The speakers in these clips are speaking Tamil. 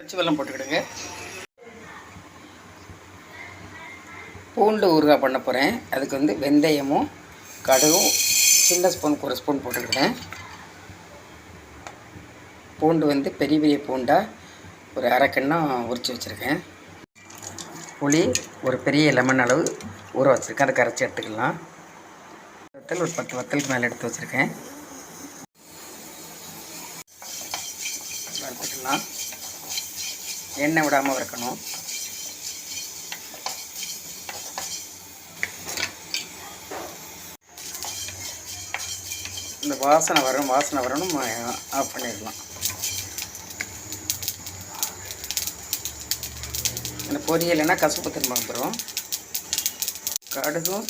பச்சை வெல்லம் போட்டுக்கிடுங்க. பூண்டு ஊறுகாய் பண்ண போகிறேன். அதுக்கு வந்து வெந்தயமும் கடுகும் சின்ன ஸ்பூனுக்கு 1 ஸ்பூன் போட்டுக்கிட்டேன். பூண்டு வந்து பெரிய பெரிய பூண்டாக ஒரு அரை கிண்ணம் உரித்து வச்சுருக்கேன். புளி ஒரு பெரிய லெமன் அளவு ஊற வச்சுருக்கேன். அதை கரைச்சி எடுத்துக்கலாம். வத்தல் ஒரு 10 வத்தலுக்கு மேலே எடுத்து வச்சுருக்கேன். வறுத்துக்கலாம். எண்ணெய் விடாமல் வறுக்கணும். இந்த வாசனை வரணும் ஆஃப் பண்ணிடலாம். இந்த பொரியலைன்னா கசப்பு திரும்ப வந்துடும். கடுகும்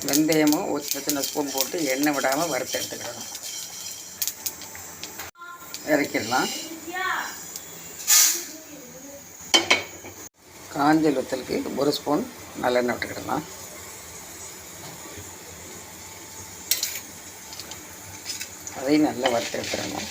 வெந்தயமும் ஒரு சின்ன ஸ்பூன் போட்டு எண்ணெய் விடாமல் வறுத்து எடுத்துக்கிடணும். இறக்கிடலாம். காஞ்சல் வத்தலுக்கு 1 ஸ்பூன் நல்லெண்ணெய் விட்டுக்கிடலாம். அதையும் நல்லா வறுத்து எடுத்துடணும்.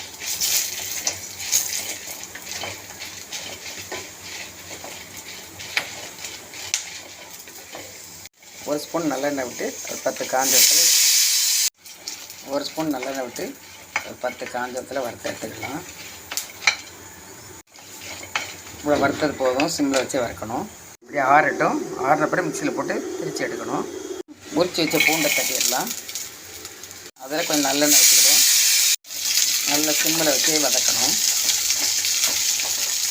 ஒரு ஸ்பூன் நல்லெண்ணெய் விட்டு ஒரு 10 காஞ்ச வத்தல் 1 ஸ்பூன் நல்லெண்ணெய் விட்டு ஒரு 10 காஞ்ச வத்தல் வறுத்து எடுத்துக்கலாம். இவ்வளோ வறுத்தது போதும். சிம்மில் வச்சு வறுக்கணும். இப்படி ஆறட்டும். ஆறுனப்பறம் மிக்சியில் போட்டு பிரித்து எடுக்கணும். உரித்து வச்ச பூண்டை தட்டிடலாம். அதில் கொஞ்சம் நல்லெண்ணெய் வச்சுக்கிடும். நல்லா சிம்மில் வச்சு வதக்கணும்.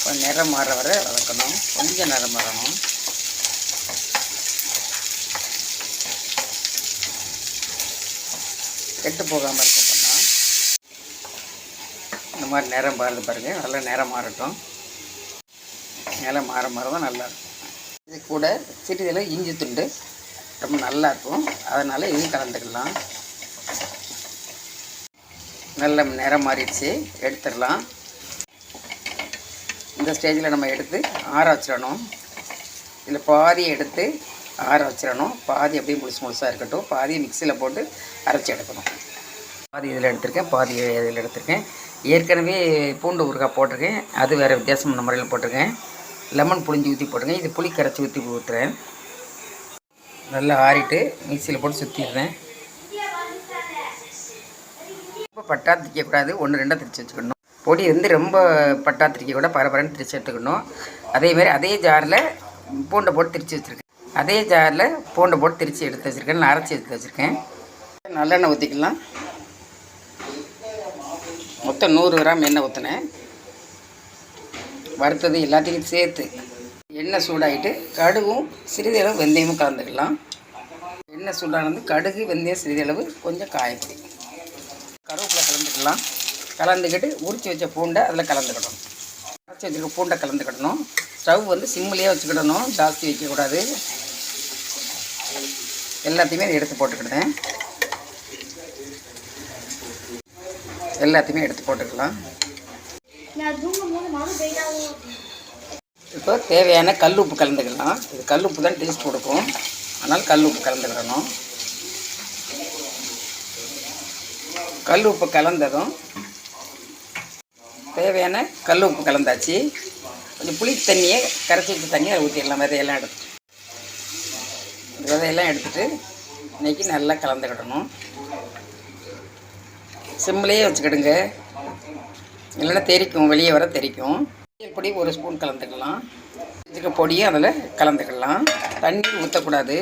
கொஞ்சம் நிறம் மாற வர வதக்கணும். கொஞ்சம் நிறம் வரணும். கெட்டு போகாமல் இருக்க பண்ணால் இந்த மாதிரி நேரம் பாருது பாருங்கள். நல்லா நேரம் மாறட்டும். நேரம் மாற தான் நல்லாயிருக்கும். இது கூட சிறிதளவு இஞ்சி துண்டு ரொம்ப நல்லாயிருக்கும். அதனால் இதையும் கலந்துக்கலாம். நல்ல நேரம் மாறிடுச்சு. எடுத்துடலாம். இந்த ஸ்டேஜில் நம்ம எடுத்து ஆற வச்சிடணும். இதில் பாதி எடுத்து ஆற வச்சிடணும். பாதி அப்படியே முழுசாக இருக்கட்டும். பாதி மிக்சியில் போட்டு அரைச்சி எடுக்கணும். பாதி இதில் எடுத்திருக்கேன், பாதி இதில் எடுத்திருக்கேன். ஏற்கனவே பூண்டு ஊறுகாய் போட்டிருக்கேன். அது வேறு வித்தியாசமான முறையில் போட்டிருக்கேன். லெமன் புளிஞ்சு ஊற்றி போட்டிருக்கேன். இது புளி கரைச்சி ஊற்றுறேன். நல்லா ஆறிட்டு மிக்சியில் போட்டு சுற்றிடுறேன். ரொம்ப பட்டா திரிக்கக்கூடாது. 1-2 திரிச்சு வச்சுக்கணும். பொடி வந்து ரொம்ப பட்டா திரிக்க கூட பரபரன்னு திரிச்சு எடுத்துக்கணும். அதேமாதிரி அதே ஜாரில் பூண்டை போட்டு திரிச்சு வச்சுருக்கேன். அதே ஜாரில் பூண்டை போட்டு திரிச்சு எடுத்து வச்சுருக்கேன். நான் அரைச்சி எடுத்து வச்சுருக்கேன். நல்லெண்ணெய் ஊற்றிக்கலாம். மொத்தம் 100 கிராம் எண்ணெய் ஊற்றினேன். வறுத்தது எல்லாத்தையும் சேர்த்து எண்ணெய் சூடாகிட்டு கடுகும் சிறிதளவு வெந்தயமும் கலந்துக்கலாம். எண்ணெய் சூடானது கடுகு வெந்தயம் சிறிதளவு கொஞ்சம் காயப்பொடி கருவேப்பிலை கலந்துக்கலாம். கலந்துக்கிட்டு உரித்து வச்ச பூண்டை அதில் கலந்துக்கிடணும். அரைச்சி வச்சுருக்க பூண்டை கலந்துக்கிடணும். ஸ்டவ் வந்து சிம்மிலேயே வச்சுக்கிடணும். ஜாஸ்தி வைக்கக்கூடாது. எல்லாத்தையுமே எடுத்து போட்டுக்கிட்டேன். எல்லாத்தையுமே எடுத்து போட்டுக்கலாம். இப்போ தேவையான கல் உப்பு கலந்துக்கலாம். இது கல் உப்பு தான் டேஸ்ட் கொடுக்கும். அதனால் கல் உப்பு கலந்துக்கிடணும். கல் உப்பு கலந்ததும் தேவையான கல் உப்பு கலந்தாச்சு. கொஞ்சம் புளி தண்ணியை கரைச்சி வச்ச தண்ணியை அதை ஊற்றிடலாம். விதையெல்லாம் எடுத்து விதையெல்லாம் எடுத்துகிட்டு இன்றைக்கி நல்லா கலந்துக்கிடணும். சிம்மிலேயே வச்சுக்கிடுங்க. இல்லைன்னா தெரிக்கும், வெளியே வர தெரிக்கும். பொடி 1 ஸ்பூன் கலந்துக்கலாம். இதுக்கு பொடியும் அதில் கலந்துக்கலாம். தண்ணீர் ஊற்றக்கூடாது.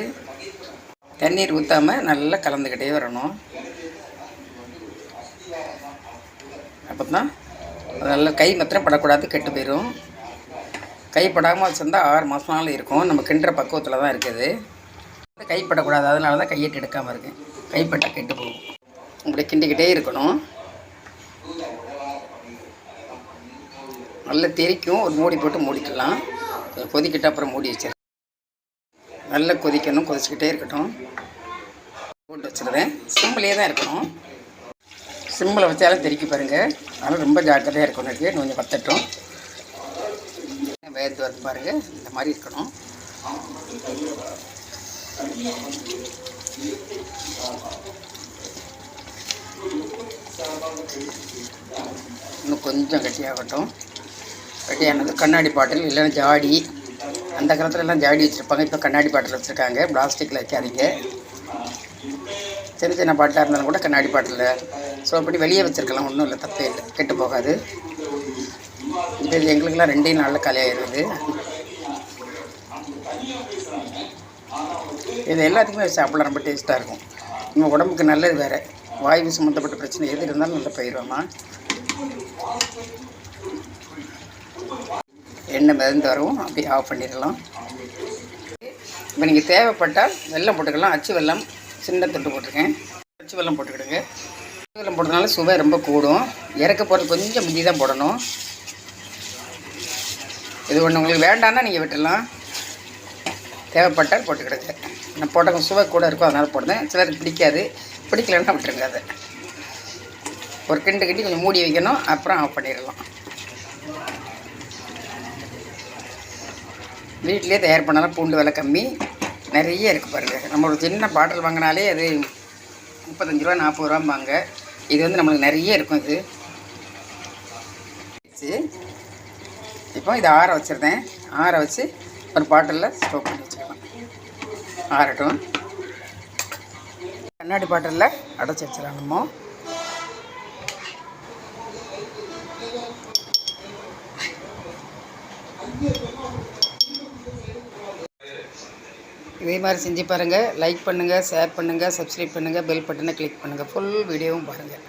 தண்ணீர் ஊற்றாமல் நல்லா கலந்துக்கிட்டே வரணும். அப்போ தான் நல்லா கை மாத்திரம் படக்கூடாது. கெட்டு போயிடும். கைப்படாமல் வச்சுருந்தா 6 மாதம்னாலும் இருக்கும். நம்ம கிண்டுற பக்குவத்தில் தான் இருக்குது. கைப்படக்கூடாது. அதனால தான் கையெட்டு எடுக்காமல் இருக்கேன். கைப்பட்டால் கெட்டு போகும். இப்படி கிண்டிக்கிட்டே இருக்கணும். நல்லா தெரிக்கும். ஒரு மூடி போட்டு மூடிக்கலாம். கொதிக்கிட்ட அப்புறம் மூடி வச்சிடறேன். நல்லா கொதிக்கணும். கொதிச்சுக்கிட்டே இருக்கட்டும். போட்டு வச்சுருவேன். சிம்மிலே தான் இருக்கணும். சிம்மில் வச்சாலும் தெரிக்க பாருங்கள். அதனால் ரொம்ப ஜாக்கிரதையாக இருக்கணும். இருக்குது கொஞ்சம் வத்தட்டும். வேர்த்து வந்து பாருங்கள். இந்த மாதிரி இருக்கணும். இன்னும் கொஞ்சம் கட்டியாகட்டும். ரெடியானது. கண்ணாடி பாட்டில் இல்லைன்னா ஜாடி, அந்த காலத்துல எல்லாம் ஜாடி வச்சுருப்பாங்க, இப்போ கண்ணாடி பாட்டில் வச்சுருக்காங்க. பிளாஸ்டிக்கில் வைக்காதீங்க. சின்ன சின்ன பாட்டிலாக இருந்தாலும் கூட கண்ணாடி பாட்டிலில் சோப்படி வெளியே வச்சுருக்கலாம், ஒன்றும் இல்லை, தப்பே இல்லை, கெட்டு போகாது. இப்போ இது எங்களுக்கெல்லாம் 2 நாளில் காலியாகிடுது. இது எல்லாத்துக்குமே சாப்பிடலாம், ரொம்ப டேஸ்ட்டாக இருக்கும். நம்ம உடம்புக்கு நல்லது வேறு. வாய்வு சம்மந்தப்பட்ட பிரச்சனை எது இருந்தாலும் நல்லா போயிடுவோம்மா. எண்ணெய் மிதந்து வரவும் அப்படியே ஆஃப் பண்ணிடலாம். இப்போ நீங்கள் தேவைப்பட்டால் வெல்லம் போட்டுக்கலாம். அச்சு வெல்லம் சின்ன தொட்டு போட்டிருக்கேன். அச்சு வெல்லம் போட்டுக்கிடுங்க. அச்சு வெல்லம் போட்டதுனால சுவை ரொம்ப கூடும். இறக்க போகிறது கொஞ்சம் மிஞ்சி தான் போடணும். இது ஒன்று உங்களுக்கு வேண்டான்னா நீங்கள் விட்டுடலாம், தேவைப்பட்டால் போட்டுக்கிடுங்க. நான் போட்ட சுவை கூட இருக்கும், அதனால் போடுறேன். சிலருக்கு பிடிக்காது, பிடிக்கலன்னா விட்டுருங்க. அதை ஒரு கிண்டு கொஞ்சம் மூடி வைக்கணும், அப்புறம் ஆஃப் பண்ணிடலாம். வீட்டிலே தயார் பண்ணாலும் பூண்டு விலை கம்மி, நிறைய இருக்குது பாருங்கள். நம்ம ஒரு சின்ன பாட்டில் வாங்கினாலே அது 35 ரூபா 40 ரூபாம்பாங்க. இது வந்து நம்மளுக்கு நிறைய இருக்கும். இது இப்போ இதை ஆற வச்சுருந்தேன். ஆற வச்சு ஒரு பாட்டிலில் ஸ்டோர் பண்ணி வச்சுக்கலாம். ஆறட்டும். கண்ணாடி பாட்டிலில் அடைச்சி வச்சிடலாம். நம்ம இதே மாதிரி செஞ்சு பாருங்கள். லைக் பண்ணுங்கள், ஷேர் பண்ணுங்கள், சப்ஸ்கிரைப் பண்ணுங்கள், பெல் பட்டனை கிளிக் பண்ணுங்கள். ஃபுல் வீடியோவும் பாருங்கள்.